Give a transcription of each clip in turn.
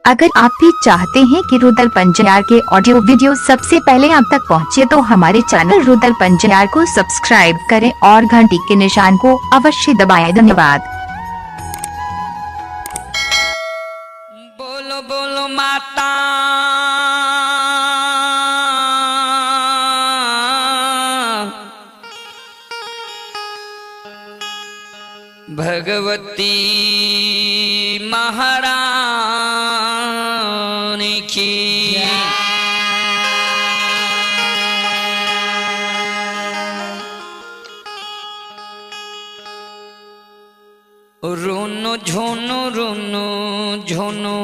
अगर आप भी चाहते हैं कि रुदल पंजयार के ऑडियो वीडियो सबसे पहले आप तक पहुंचे तो हमारे चैनल रुदल पंजयार को सब्सक्राइब करें और घंटी के निशान को अवश्य दबाएं। धन्यवाद। बोलो बोलो माता भगवती महारानी की। रोनो झोनो रोनो झोनो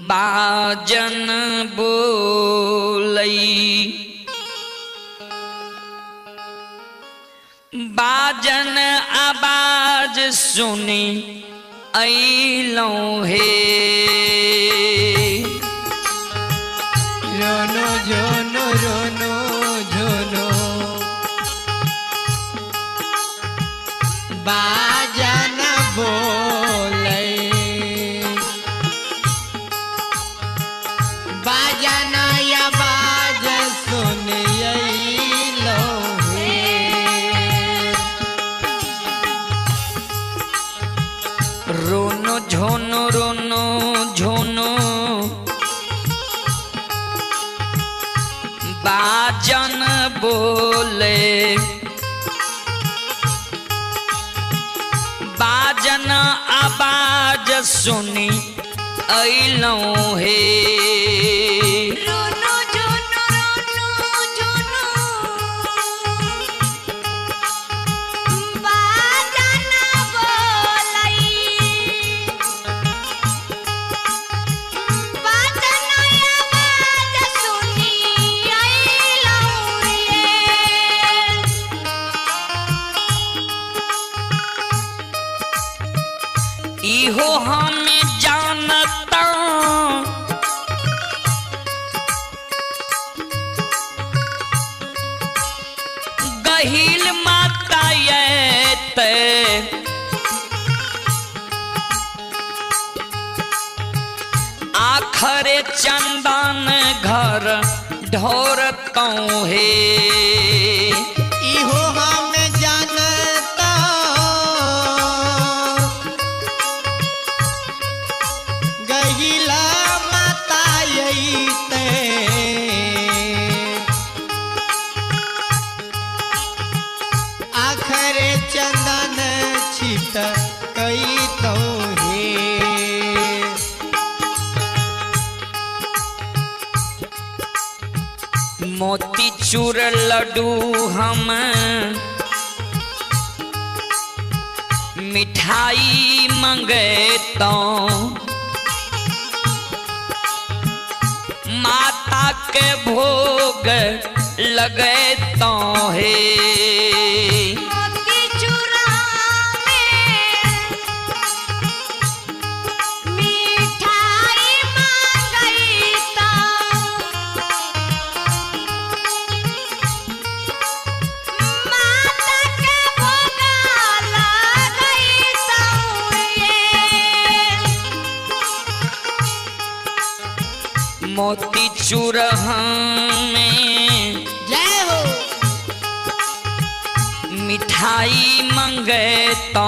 बाजन बोलई, बाजन आवाज सुनी अइलो हे। रोनो झोनो रोनो झोनो बाजन बोले, बाजन आवाज सुनी अइलो हे। रोनो झोनो रोनो झोनो बाजन बोले, बाजन आवाज सुनी अइलो हे। रोनो झोनो रोनो झोनो बाजन बोलई, बाजन आवाज सुनी अइलो हे। इहो हम जानता गहिल माता ये ते आखरे चंदन घर ढोरता हे। इहो हम जानता गहिला माता यईते, आखरे चंदन छित कई तो हे। मोती चूर लड्डू हम मिठाई मंगेता, माता के भोग लगेता है। मोती चूरा में मिठाई मंगईता, माता के भोगा लगईता ये। मोती चूर में जय हो मिठाई मंगेता,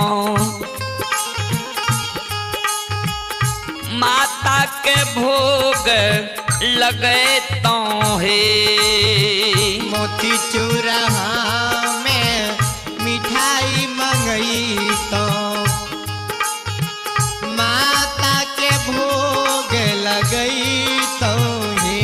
माता के भोग लगेता है। मोती चूरा में मिठाई मंगई तो माता के भोग लगई तो हे।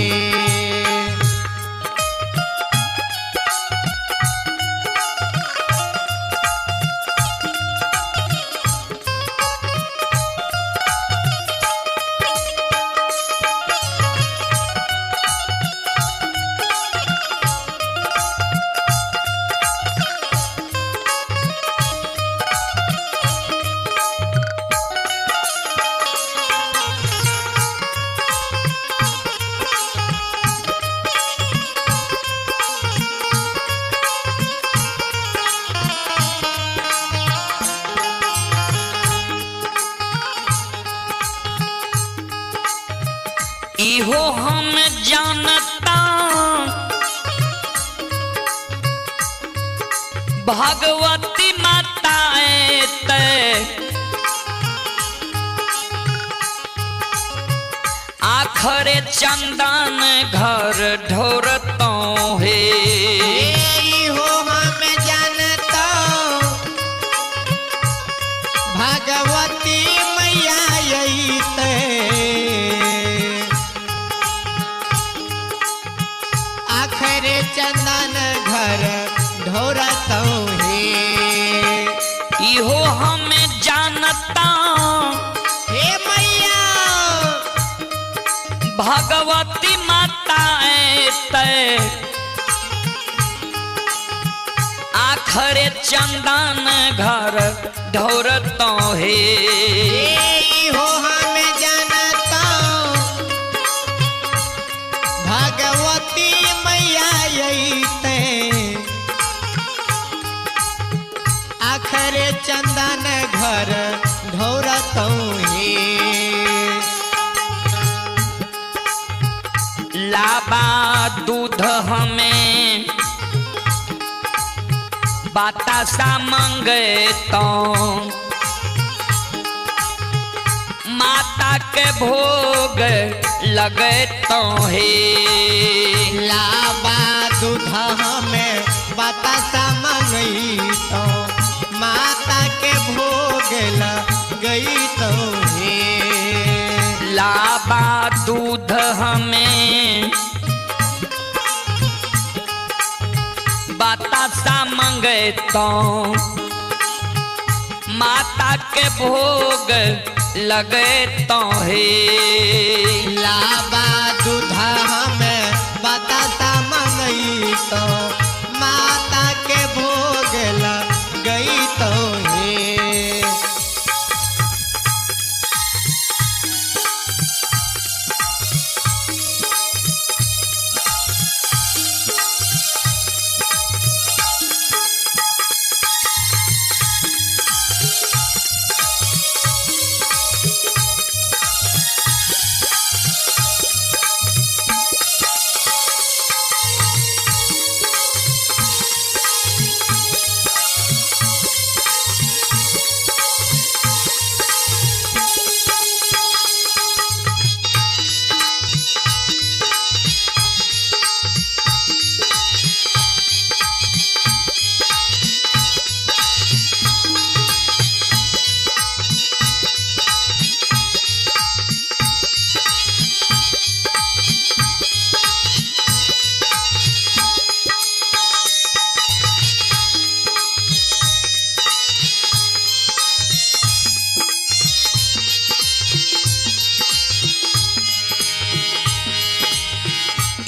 इहो हम जानता भगवती माताए ते आखरे चंदन घर ढोरतो है हो हम जानता भगवती मैया अइते आखरे चंदन घर ढोरतो हे इहो हम जानता हे मैया भगवती माताए ते आखरे चंदन घर ढोरतो है हो हम जानता भगवती मैया अइते आखरे चंदन घर ढोरतो हे लाबा दूध हमें बतासा मंगे तो माता के भोग लगे तो है लाबा दूध हमें बतासा मंगई तो माता के भोग गई तो हे लाबा दूध हमें बतासा मंगे तो माता के भोग लगे तो है लाबा दूध हमें बतासा मंगई तो माता के भोग गई तो हे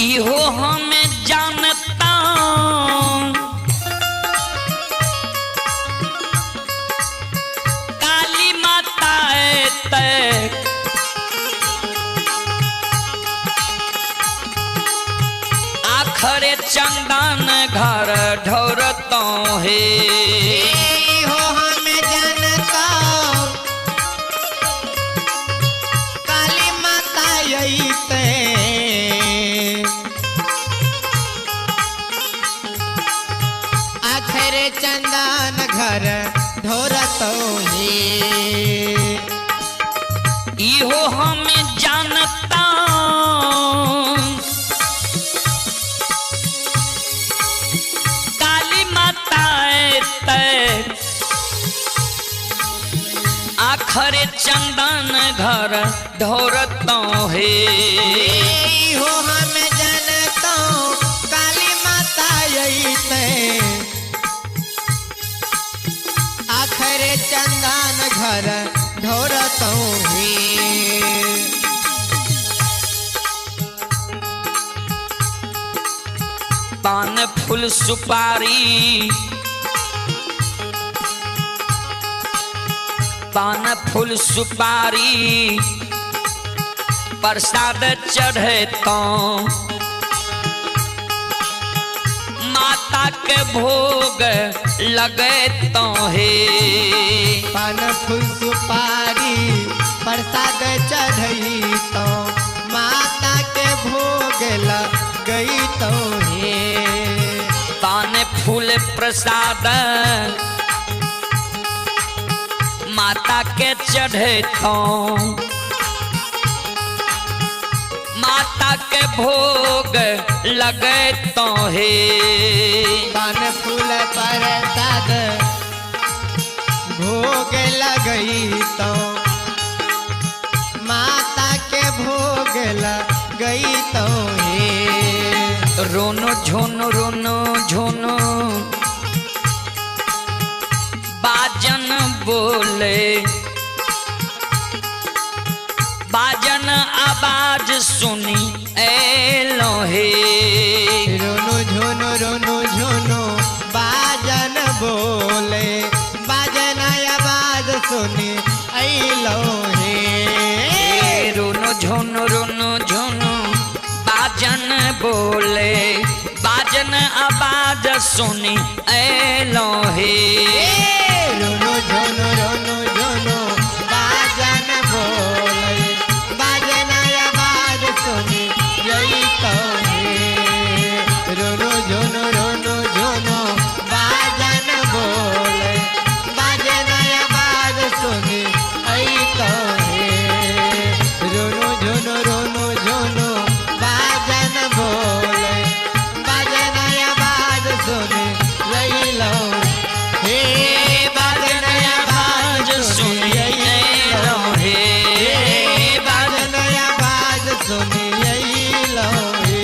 इहो हम जानता काली माता ते आखरे चंदन घर ढोरतो है हो हम जानता काली माता अइते आखरे चंदन घर ढोरतो हे इहो हम जानता काली माता ते आखरे चंदन घर ढोरतो है हो हम जानता काली माता अइते आखरे चंदन घर ढोरतो हे पान फूल सुपारी पान फूल सुपारी प्रसाद चढ़े तो माता के भोग लगे तो हे पान फूल सुपारी प्रसाद चढ़ई तो माता प्रसाद माता के चढ़े तो माता के भोग लगे तो हे पान फूल प्रसाद भोग लगई तो माता के भोग लगई तो हे रोनो झोनो बाजन बोले बाजन आवाज सुनी एलो हे रोनो झोनो बाजन बोले बाजन आवाज सुनी अइलो हे रोनो झोनो बाजन बोले बाजन आवाज सुनी एलो हे रोनो झोनो बाजन बोले बाजन आवाज सुनी यही तो हे रोनो झोनो बाजन बोले बाजन आवाज सुनी यही तो हे रोनो झोनो बाजन बोले बाजन आवाज सुनी यही लो हे बाजन आवाज सुनी यही लो हे बाजन आवाज सुनी यही लो हे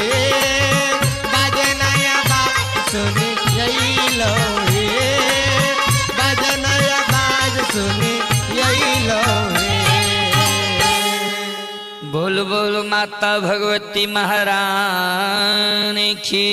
बाजन आवाज सुनी यही लो हे बाजन आवाज सुनी यही लो हे बोल बोल माता भगवती महारानी की